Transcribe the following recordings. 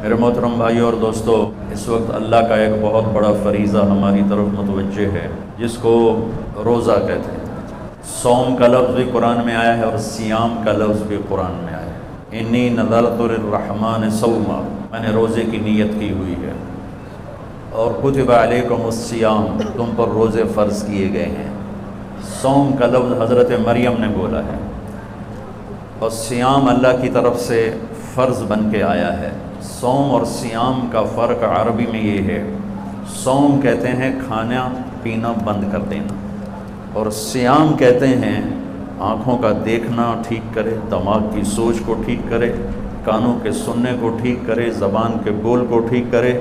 میرے محترم بھائیوں اور دوستو، اس وقت اللہ کا ایک بہت بڑا فریضہ ہماری طرف متوجہ ہے، جس کو روزہ کہتے ہیں۔ صوم کا لفظ بھی قرآن میں آیا ہے اور سیام کا لفظ بھی قرآن میں آیا ہے۔ انی نذرت للرحمن صوما، میں نے روزے کی نیت کی ہوئی ہے، اور کتب علیکم الصیام، تم پر روزے فرض کیے گئے ہیں۔ صوم کا لفظ حضرت مریم نے بولا ہے، اور سیام اللہ کی طرف سے فرض بن کے آیا ہے۔ صوم اور سیام کا فرق عربی میں یہ ہے، صوم کہتے ہیں کھانا پینا بند کر دینا، اور سیام کہتے ہیں آنکھوں کا دیکھنا ٹھیک کرے، دماغ کی سوچ کو ٹھیک کرے، کانوں کے سننے کو ٹھیک کرے، زبان کے بول کو ٹھیک کرے،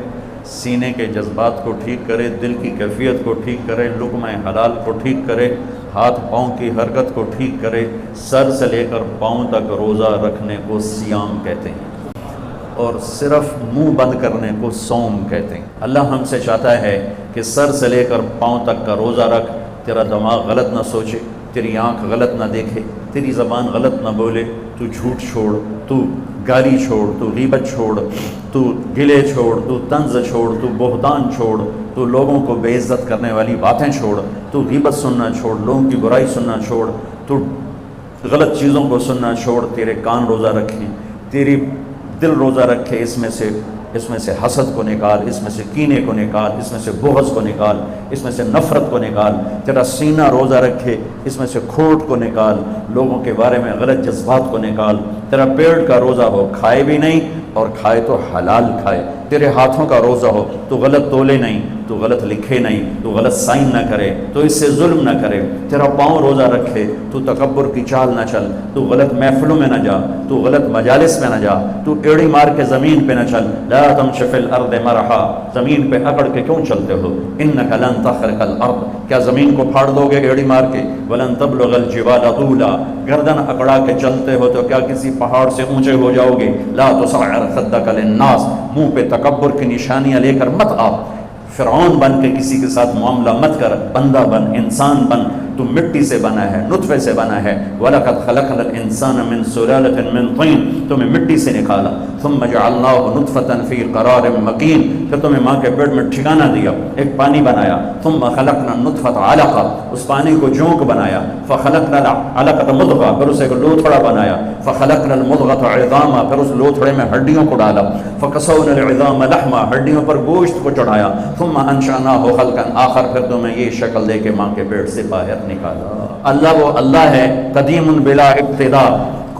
سینے کے جذبات کو ٹھیک کرے، دل کی کیفیت کو ٹھیک کرے، لقمہ حلال کو ٹھیک کرے، ہاتھ پاؤں کی حرکت کو ٹھیک کرے، سر سے لے کر پاؤں تک روزہ رکھنے کو سیام کہتے ہیں، اور صرف منہ بند کرنے کو صوم کہتے ہیں۔ اللہ ہم سے چاہتا ہے کہ سر سے لے کر پاؤں تک کا روزہ رکھ، تیرا دماغ غلط نہ سوچے، تیری آنکھ غلط نہ دیکھے، تیری زبان غلط نہ بولے، تو جھوٹ چھوڑ، تو گالی چھوڑ، تو غیبت چھوڑ، تو گلے چھوڑ، تو طنز چھوڑ، تو بہتان چھوڑ، تو لوگوں کو بے عزت کرنے والی باتیں چھوڑ، تو غیبت سننا چھوڑ، لوگوں کی برائی سننا چھوڑ، تو غلط چیزوں کو سننا چھوڑ، تیرے کان روزہ رکھیں، تیری دل روزہ رکھے، اس میں سے حسد کو نکال، اس میں سے کینے کو نکال، اس میں سے بغض کو نکال، اس میں سے نفرت کو نکال، تیرا سینہ روزہ رکھے، اس میں سے کھوٹ کو نکال، لوگوں کے بارے میں غلط جذبات کو نکال، تیرا پیٹ کا روزہ ہو، کھائے بھی نہیں اور کھائے تو حلال کھائے، تیرے ہاتھوں کا روزہ ہو، تو غلط تولے نہیں، تو غلط لکھے نہیں، تو غلط سائن نہ کرے، تو اس سے ظلم نہ کرے، تیرا پاؤں روزہ رکھے، تو تکبر کی چال نہ چل، تو غلط محفلوں میں نہ جا، تو غلط مجالس میں نہ جا، تو ایڑی مار کے زمین پہ نہ چل، لا تمشِ فی الارض مرحا، زمین پہ اکڑ کے کیوں چلتے ہو، انک لن تخرق الارض، کیا زمین کو پھاڑ دو گے ایڑی مار کے، ولن تبلغ الجبال طولا، گردن اکڑا کے چلتے ہو تو کیا کسی پہاڑ سے اونچے ہو جاؤ گے، لا تصعر خدک للناس، منہ پہ تکبر کی نشانیاں لے کر مت آ، فرعون بن کے کسی کے ساتھ معاملہ مت کر، بندہ بن، انسان بن، تو مٹی سے بنا ہے، نطفے سے بنا ہے، وَلَقَدْ خَلَقْنَا الْإِنسَانَ مِنْ سُلَالَةٍ مِنْ طِينٍ، تمہیں مٹی سے نکالا، ثُمَّ جَعَلْنَاهُ نُطْفَةً فِي قَرَارٍ مَكِينٍ، پھر تمہیں ماں کے پیٹ میں ٹھکانہ دیا، ایک پانی بنایا، ثُمَّ خَلَقْنَا النُّطْفَةَ عَلَقَةً، اس پانی کو جونک بنایا، فَخَلَقْنَا الْعَلَقَةَ مُضْغَةً، پھر اسے لوتھڑا بنایا، فَخَلَقْنَا الْمُضْغَةَ عِظَامًا، پھر اس لوتھڑے میں ہڈیوں کو ڈالا، فَكَسَوْنَا الْعِظَامَ لَحْمًا، ہڈیوں پر گوشت کو چڑھایا، ثُمَّ أَنشَأْنَاهُ خَلْقًا آخر، پھر تمہیں یہ شکل دے کے ماں کے پیٹ سے باہر نکالا۔ اللہ وہ اللہ ہے، قدیم بلا ابتدا،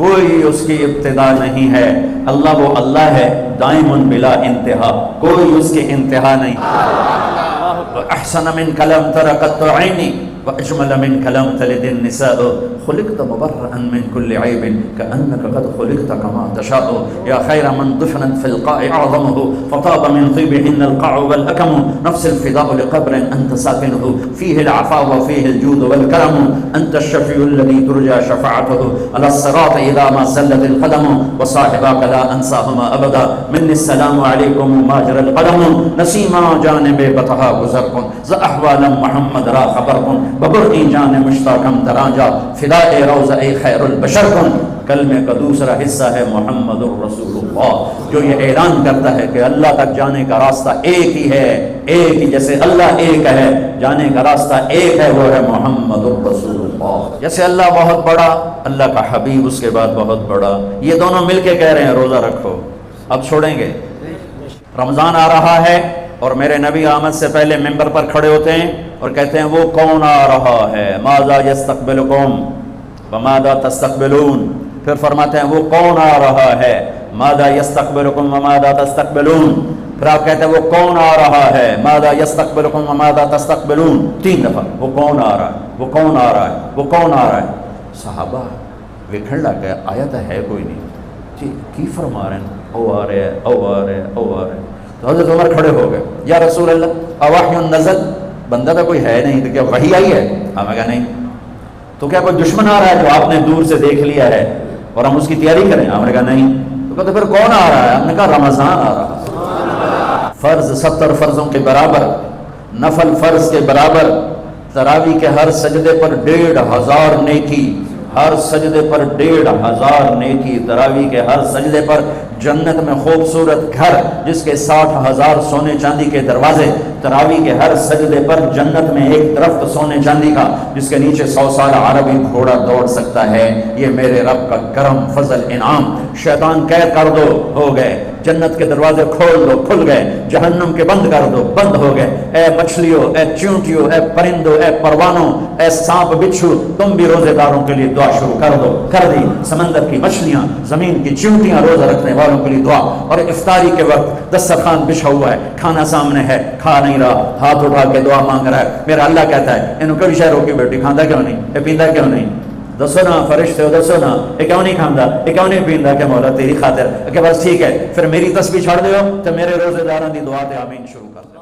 کوئی اس کی ابتدا نہیں ہے، اللہ وہ اللہ ہے، دائم بلا انتہا، کوئی اس کی انتہا نہیں۔ احسن من کلام تر قط عینی واجمل من کلام تلد النساء، خلقت مبرئا من كل عیب كأنك قد خلقت كما تشاء، یا خیر من دفنت في القاع اعظمه فطاب من طيبهن القاع والأكم، نفس الفداء لقبر انت ساكنه فيه العفاء وفيه الجود والكرم، انت الشفيع الذي ترجى شفاعته على الصراط اذا ما سلت القدم، وصاحباك لا انساهما ابدا، مني السلام عليكم ماجر القدم، نسیما جانب بطحا گزر کن، ز احوال محمد را خبر کن، ببرئی جان مشتاقم تراجا، فدائے روضہ خیر البشر کن۔ کلمے کا دوسرا حصہ ہے محمد الرسول اللہ، جو یہ اعلان کرتا ہے کہ اللہ تک جانے کا راستہ ایک ہی ہے، ایک ہی، جیسے اللہ ایک ہے، جانے کا راستہ ایک ہے، وہ ہے محمد الرسول اللہ۔ جیسے اللہ بہت بڑا، اللہ کا حبیب اس کے بعد بہت بڑا، یہ دونوں مل کے کہہ رہے ہیں روزہ رکھو۔ اب چھوڑیں گے، رمضان آ رہا ہے اور میرے نبی آمد سے پہلے ممبر پر کھڑے ہوتے ہیں اور کہتے ہیں وہ کون آ رہا ہے، ماذا یستقبلکم وماذا تستقبلون، پھر فرماتے ہیں وہ کون آ رہا ہے، ماذا یستقبلکم وماذا تستقبلون، پھر آپ کہتے ہیں وہ کون آ رہا ہے، ماذا یستقبلکم وماذا تستقبلون، 3 دفعہ، وہ کون آ رہا ہے، وہ کون آ رہا ہے، وہ کون آ رہا ہے۔ صحابہ وکھڑ لگ گئے، آیت ہے کوئی نہیں، کی فرما رہے ہیں، او آ رہے ہیں، او آ رہے ہیں، او آ رہے ہیں۔ تو حضرت عمر کھڑے ہو گئے، یا رسول اللہ اوحی نزل، بندہ تو کوئی ہے نہیں، تو کیا وحی آئی ہے؟ ہمیں کہا نہیں۔ تو کیا کوئی دشمن آ رہا ہے جو آپ نے دور سے دیکھ لیا ہے اور ہم اس کی تیاری کریں؟ ہم نے کہا نہیں۔ تو کہتے پھر کون آ رہا ہے؟ ہم نے کہا رمضان آ رہا ہے، فرض 70 فرضوں کے برابر، نفل فرض کے برابر، تراویح کے ہر سجدے پر 1500 نیکی، ہر سجدے پر 1500 نیکی، تراویح کے ہر سجدے پر جنت میں خوبصورت گھر جس کے 60,000 سونے چاندی کے دروازے، تراویح کے ہر سجدے پر جنت میں ایک درخت سونے چاندی کا جس کے نیچے 100 سال عربی گھوڑا دوڑ سکتا ہے۔ یہ میرے رب کا کرم، فضل، انعام۔ شیطان قید کر دو، ہو گئے۔ جنت کے دروازے کھول دو، کھل گئے۔ جہنم کے بند کر دو، بند ہو گئے۔ اے مچھلیوں، اے چیونٹیوں، اے پرندوں، اے پروانوں، اے سانپ بچھو، تم بھی روزے داروں کے لیے دعا شروع کر دو۔ کر دی۔ سمندر کی مچھلیاں، زمین کی چیونٹیاں روزہ رکھنے والوں کے لیے دعا۔ اور افطاری کے وقت دسترخوان بچھا ہوا ہے، کھانا سامنے ہے، کھا نہیں رہا، ہاتھ اٹھا کے دعا مانگ رہا ہے۔ میرا اللہ کہتا ہے انہوں کبھی شہر روکی بیٹی کھاندا کیوں نہیں، اے پیندا کیوں نہیں؟ دسو نا فرشتے ہو، دسو نا یہ کیوں نہیں کھاندا، یہ کیوں نہیں پیندا؟ کہ مولا تیری خاطر کہ بس ٹھیک ہے، پھر میری تسبیح چھڑ دیو تو میرے روزے داراں دی دعا تے آمین شروع کر۔